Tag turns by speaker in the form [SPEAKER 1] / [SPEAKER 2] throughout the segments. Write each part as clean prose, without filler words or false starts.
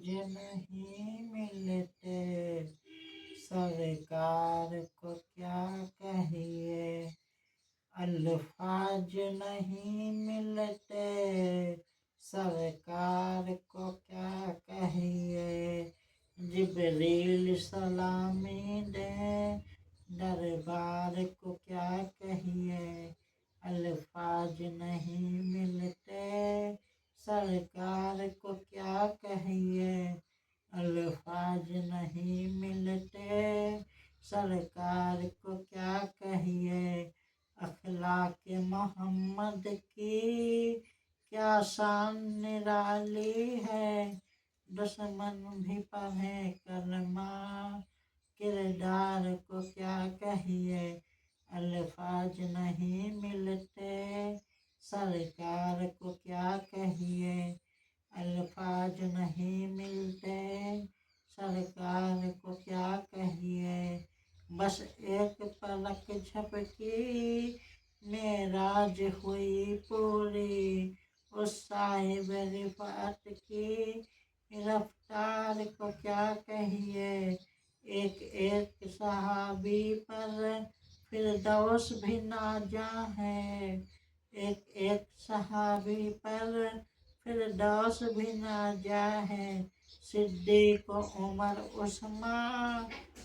[SPEAKER 1] अल्फाज नहीं मिलते, सरकार को क्या कहिए। अल्फाज नहीं मिलते, सरकार को क्या कहिए। जिब्रील सलामी दे, दरबार को क्या कहिए। अल्फाज नहीं मिलते, सरकार को क्या कहिए। अल्फाज नहीं मिलते, सरकार को क्या कहिए। अखलाक मोहम्मद की क्या शान निराली है, दुश्मन भी पढ़े कलमा, किरदार को क्या कहिए। अल्फाज नहीं मिलते, सरकार को क्या कहिए। अल्फाज नहीं मिलते, सरकार को क्या कहिए। बस एक पलक झपकी, मेराज हुई पूरी, उस साहिब रिफात की रफ्तार को क्या कहिए। एक एक सहाबी पर फिरदौस भी नाजा है, एक एक सहाबी पर फिरदौस भी नाजा है। सिद्दीक उमर उस्मान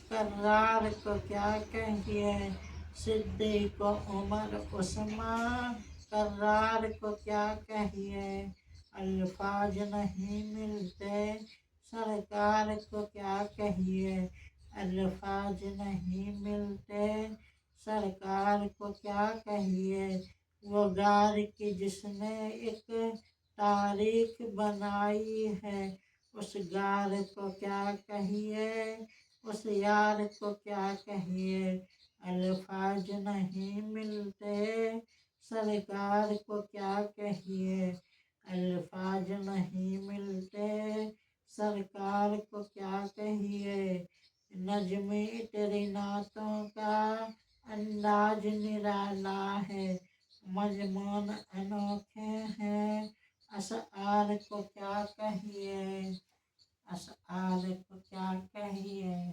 [SPEAKER 1] कर्रार को क्या कहिए। सिद्दीक उमर उस्मान कर्रार को क्या कहिए। अल्फाज नहीं मिलते, सरकार को क्या कहिए। अल्फाज नहीं मिलते, सरकार को क्या कहिए। वो गार की जिसने एक तारीख बनाई है, उस गार को क्या कहिए, उस यार को क्या कहिए। अल्फाज नहीं मिलते, सरकार को क्या कहिए। अल्फाज नहीं मिलते, सरकार को क्या कहिए। नज़्मे तेरी नातों का अंदाज निराला है, मजमून अनोखे हैं, अशआर को क्या कहिए। अशआर को क्या कहिए।